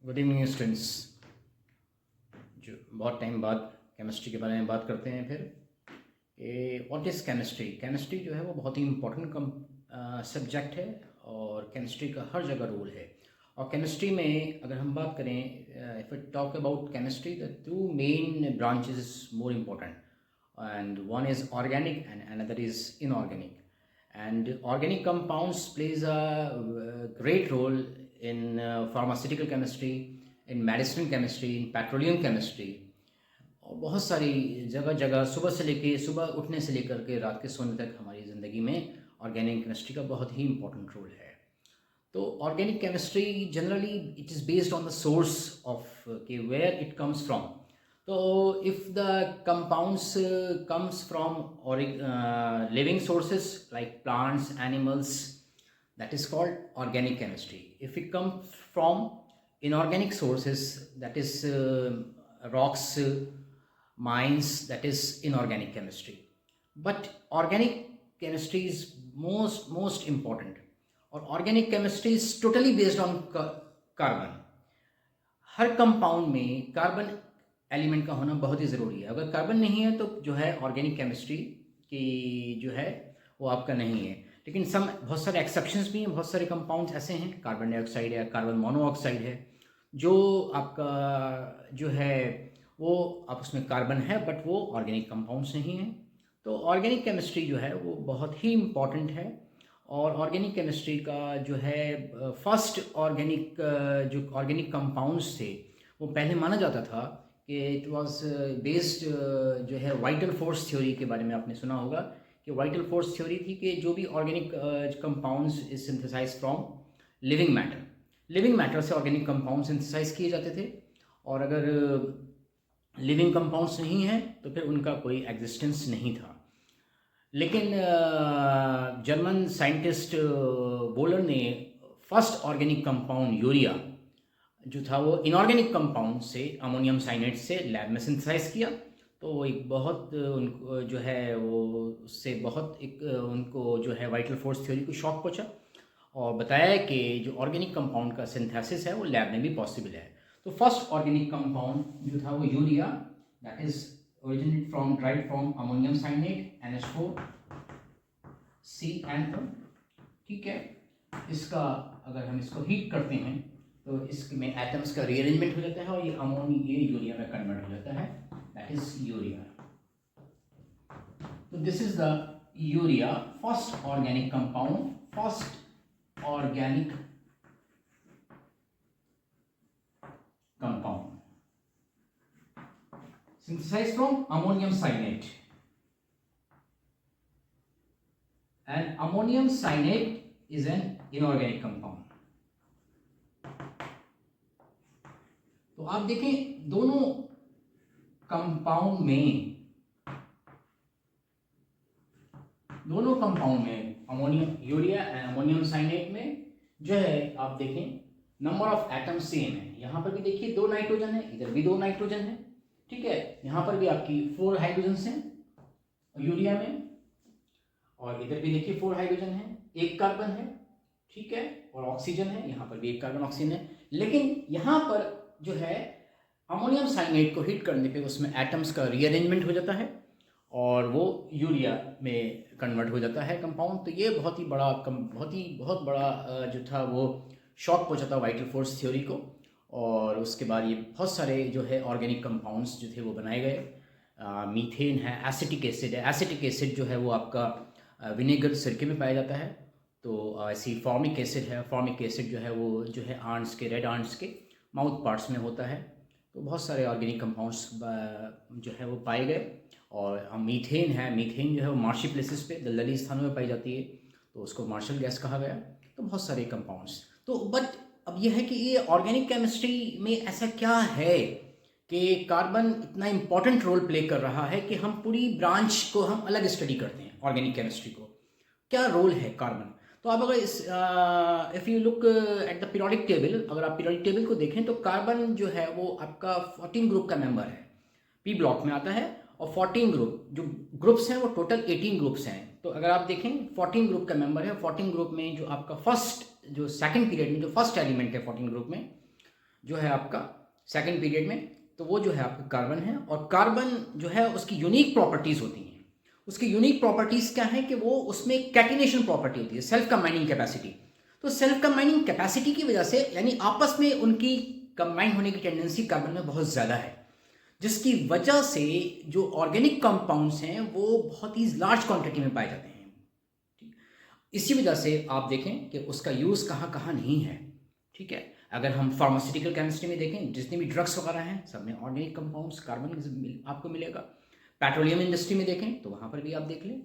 Good evening students. जो बहुत time बाद केमिस्ट्री के बारे में बात करते हैं फिर व्हाट इज़ केमिस्ट्री। केमिस्ट्री जो है वो बहुत ही इम्पोर्टेंट सब्जेक्ट है और केमिस्ट्री का हर जगह रोल है। और केमिस्ट्री में अगर हम बात करें, if we talk about chemistry, the two main branches more important, and one is organic and another is inorganic. And organic compounds plays a great role in pharmaceutical chemistry, in medicinal chemistry, in petroleum chemistry, और बहुत सारी जगह जगह सुबह उठने से लेकर के रात के सोने तक हमारी ज़िंदगी में ऑर्गेनिक केमिस्ट्री का बहुत ही इम्पोर्टेंट रोल है। तो organic chemistry generally it is based on the source of कि where it comes from. So if the compounds comes from living sources like plants, animals, that is called organic chemistry. If it comes from inorganic sources, that is rocks, mines, that is inorganic chemistry. But organic chemistry is most important. और organic chemistry is totally based on carbon. Her compound में carbon element का होना बहुत ही ज़रूरी है। अगर carbon नहीं है तो जो है ऑर्गेनिक केमिस्ट्री की जो है वो आपका नहीं है। लेकिन बहुत सारे एक्सेप्शंस भी हैं। बहुत सारे कंपाउंड्स ऐसे हैं, कार्बन डाइऑक्साइड है, कार्बन मोनोऑक्साइड है, जो आपका जो है वो आप उसमें कार्बन है बट वो ऑर्गेनिक कंपाउंड्स नहीं हैं। तो ऑर्गेनिक केमिस्ट्री जो है वो बहुत ही इम्पॉर्टेंट है। और ऑर्गेनिक केमिस्ट्री का जो है फर्स्ट जो ऑर्गेनिक कंपाउंड्स थे वो पहले माना जाता था कि इट वाज बेस्ड जो है वाइटल फोर्स थ्योरी के बारे में आपने सुना होगा कि वाइटल फोर्स थ्योरी थी कि जो भी organic compounds is synthesize from living matter से ऑर्गेनिक कंपाउंड सिंथेसाइज किए जाते थे। और अगर लिविंग कंपाउंड्स नहीं हैं तो फिर उनका कोई एग्जिस्टेंस नहीं था। लेकिन जर्मन साइंटिस्ट बोलर ने फर्स्ट ऑर्गेनिक कंपाउंड यूरिया जो था वो इनऑर्गेनिक कंपाउंड से अमोनियम साइनेट से लैब में सिंथेसाइज किया। तो एक बहुत उनको जो है वो उससे बहुत एक उनको जो है वाइटल फोर्स थ्योरी को शॉक पहुंचा और बताया कि जो ऑर्गेनिक कंपाउंड का सिंथेसिस है वो लैब में भी पॉसिबल है। तो फर्स्ट ऑर्गेनिक कंपाउंड जो था वो urea, that is originate from derived from ammonium cyanate NH4 CN। ठीक है, इसका अगर हम इसको हीट करते हैं तो इसमें एटम्स का रीअरेंजमेंट हो जाता है और ये यूरिया में कन्वर्ट हो जाता है, दैट इज यूरिया। तो this is the urea, first organic compound, first organic compound synthesized from ammonium cyanate, and ammonium cyanate is an inorganic compound. तो आप देखें दोनों कंपाउंड में ammonium urea and ammonium cyanate में जो है आप देखें नंबर ऑफ एटम्स सेम है। यहां पर भी देखिए 2 नाइट्रोजन है, इधर भी 2 नाइट्रोजन है। ठीक है, यहां पर भी आपकी 4 हाइड्रोजन हैं यूरिया में, और इधर भी देखिए 4 हाइड्रोजन है, 1 कार्बन है। ठीक है, और ऑक्सीजन है, यहां पर भी 1 कार्बन ऑक्सीजन है। लेकिन यहां पर जो है अमोनियम साइनेट को हीट करने पे उसमें एटम्स का रीअरेंजमेंट हो जाता है और वो यूरिया में कन्वर्ट हो जाता है कंपाउंड। तो ये बहुत बड़ा जो था वो शॉक पहुंचा था वाइटल फोर्स थ्योरी को। और उसके बाद ये बहुत सारे जो है ऑर्गेनिक कंपाउंड्स जो थे वो बनाए गए। मीथेन है, एसिटिक एसिड है। एसिटिक एसिड जो है वो आपका विनेगर सिरके में पाया जाता है। तो ऐसी फॉर्मिक एसिड है, फॉर्मिक एसिड जो है वो जो है आंट्स के, रेड आंट्स के माउथ पार्ट्स में होता है। तो बहुत सारे ऑर्गेनिक कंपाउंड्स जो है वो पाए गए। और मीथेन है, मीथेन जो है वो मार्शी प्लेसेस पे दलदली स्थानों में पाई जाती है, तो उसको मार्शल गैस कहा गया। तो बहुत सारे कंपाउंड्स। तो बट अब यह है कि ये ऑर्गेनिक केमिस्ट्री में ऐसा क्या है कि कार्बन इतना इम्पॉर्टेंट रोल प्ले कर रहा है कि हम पूरी ब्रांच को हम अलग स्टडी करते हैं। ऑर्गेनिक केमिस्ट्री को क्या रोल है कार्बन। तो आप अगर if you look at the periodic table, अगर आप पीरियोडिक टेबल को देखें तो कार्बन जो है वो आपका 14 ग्रुप का मेंबर है, P ब्लॉक में आता है। और 14 जो ग्रुप्स हैं वो टोटल 18 ग्रुप्स हैं। तो अगर आप देखें 14 ग्रुप का मेंबर है। 14 ग्रुप में जो आपका जो सेकंड पीरियड में जो फर्स्ट एलिमेंट है 14 ग्रुप में जो है आपका सेकंड पीरियड में, तो वो जो है आपका कार्बन है। और कार्बन जो है उसकी यूनिक प्रॉपर्टीज़ होती हैं। उसकी यूनिक प्रॉपर्टीज़ क्या है कि वो उसमें कैटिनेशन प्रॉपर्टी होती है, सेल्फ कंबाइनिंग कैपेसिटी। तो सेल्फ कंबाइनिंग कैपेसिटी की वजह से, यानी आपस में उनकी कंबाइन होने की टेंडेंसी कार्बन में बहुत ज़्यादा है, जिसकी वजह से जो ऑर्गेनिक कंपाउंड्स हैं वो बहुत ही लार्ज क्वांटिटी में पाए जाते हैं। इसी वजह से आप देखें कि उसका यूज़ कहाँ कहाँ नहीं है। ठीक है, अगर हम फार्मास्यूटिकल केमिस्ट्री में देखें, जितने भी ड्रग्स वगैरह हैं सब में ऑर्गेनिक कंपाउंड्स कार्बन आपको मिलेगा। पेट्रोलियम इंडस्ट्री में देखें तो वहाँ पर भी आप देख लें।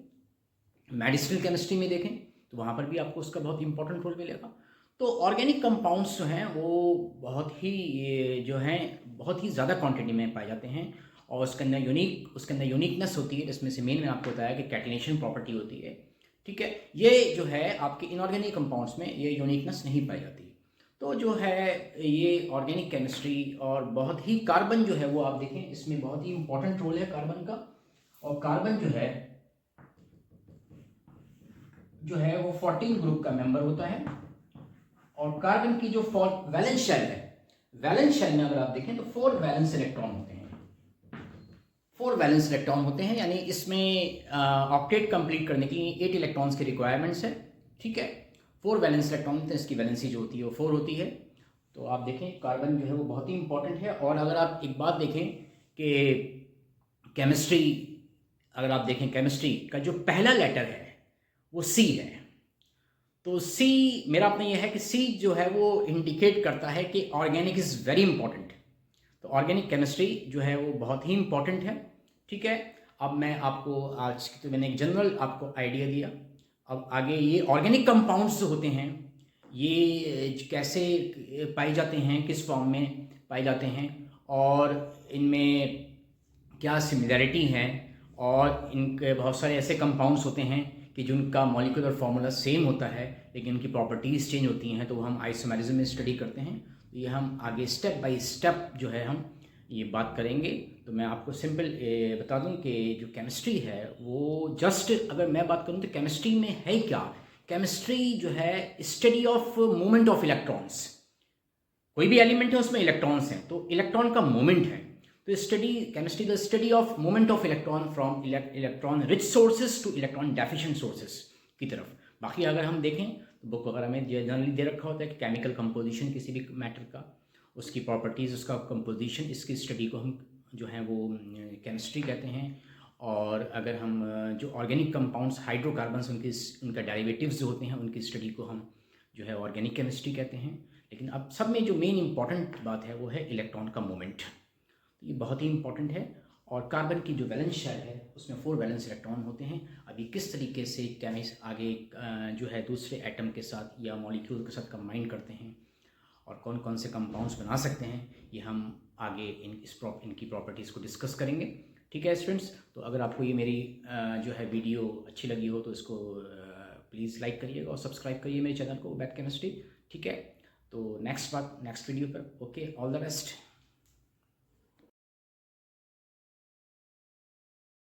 मेडिसिनल केमिस्ट्री में देखें तो वहाँ पर भी आपको उसका बहुत इंपॉर्टेंट रोल मिलेगा। तो ऑर्गेनिक कंपाउंड्स जो हैं वो बहुत ही जो हैं बहुत ही ज़्यादा क्वांटिटी में पाए जाते हैं, और उसके अंदर यूनिकनेस होती है, जिसमें से मेन में आपको बताया कि कैटिनेशन प्रॉपर्टी होती है। ठीक है, ये जो है आपके इनऑर्गेनिक कंपाउंड्स में ये यूनिकनेस नहीं पाई जाती। तो जो है ये ऑर्गेनिक केमिस्ट्री, और बहुत ही कार्बन जो है वो आप देखें इसमें बहुत ही इंपॉर्टेंट रोल है कार्बन का। और कार्बन जो है वो 14 ग्रुप का मेंबर होता है। और कार्बन की जो वैलेंस शेल है, वैलेंस शेल में अगर आप देखें तो 4 वैलेंस इलेक्ट्रॉन होते हैं। 4 वैलेंस इलेक्ट्रॉन होते हैं, यानी इसमें ऑक्टेट कंप्लीट करने के लिए 8 इलेक्ट्रॉन्स की रिक्वायरमेंट्स है। ठीक है, 4 वैलेंस इलेक्ट्रॉन होते हैं, इसकी वैलेंसी जो होती है वो 4 होती है। तो आप देखें कार्बन जो है वो बहुत ही इंपॉर्टेंट है। और अगर आप एक बात देखें कि केमिस्ट्री, अगर आप देखें केमिस्ट्री का जो पहला लेटर है वो सी है। तो सी, मेरा अपना यह है कि सी जो है वो इंडिकेट करता है कि ऑर्गेनिक इज़ वेरी इंपॉर्टेंट। तो ऑर्गेनिक केमिस्ट्री जो है वो बहुत ही इंपॉर्टेंट है। ठीक है, अब मैं आपको आज की तो मैंने एक जनरल आपको आइडिया दिया। अब आगे ये ऑर्गेनिक कंपाउंड्स जो होते हैं ये कैसे पाए जाते हैं, किस फॉर्म में पाए जाते हैं, और इनमें क्या सिमिलैरिटी है, और इनके बहुत सारे ऐसे कंपाउंड्स होते हैं कि जिनका मॉलिक्यूलर फार्मूला सेम होता है लेकिन उनकी प्रॉपर्टीज़ चेंज होती हैं, तो वो हम आइसोमेरिज्म में स्टडी करते हैं। तो ये हम आगे स्टेप बाय स्टेप जो है हम ये बात करेंगे। तो मैं आपको सिंपल बता दूं कि जो केमिस्ट्री है वो जस्ट, अगर मैं बात करूं तो केमिस्ट्री में है क्या, केमिस्ट्री जो है study of movement of electrons. कोई भी एलिमेंट है उसमें इलेक्ट्रॉन्स हैं, तो इलेक्ट्रॉन का मूवमेंट है। तो chemistry the study of movement of electron from electron rich sources two electron deficient sources की तरफ। बाकी अगर हम देखें तो बुक वगैरह में जनरली दे रखा होता है कि केमिकल कंपोजिशन किसी भी मैटर का, उसकी प्रॉपर्टीज़, उसका कंपोजिशन, इसकी स्टडी को हम जो है वो केमिस्ट्री कहते हैं। और अगर हम जो ऑर्गेनिक कंपाउंड्स हाइड्रोकार्बन्स उनका डेरिवेटिव्स जो होते हैं उनकी स्टडी को हम जो है ऑर्गेनिक केमिस्ट्री कहते हैं। लेकिन अब सब में जो मेन इंपॉर्टेंट बात है वो है इलेक्ट्रॉन का मूवमेंट। तो ये बहुत ही इंपॉर्टेंट है। और कार्बन की जो वैलेंस शेल है उसमें 4 वैलेंस इलेक्ट्रॉन होते हैं। अभी किस तरीके से केमिस्ट आगे जो है दूसरे एटम के साथ या मॉलिक्यूल के साथ कंबाइन करते हैं और कौन कौन से कंपाउंड्स बना सकते हैं, ये हम आगे इनकी प्रॉपर्टीज़ को डिस्कस करेंगे। ठीक है स्टूडेंट्स, तो अगर आपको ये मेरी जो है वीडियो अच्छी लगी हो तो इसको प्लीज़ लाइक करिएगा और सब्सक्राइब करिए मेरे चैनल को, बैथ केमिस्ट्री। ठीक है, तो नेक्स्ट वीडियो पर। Okay, all the best.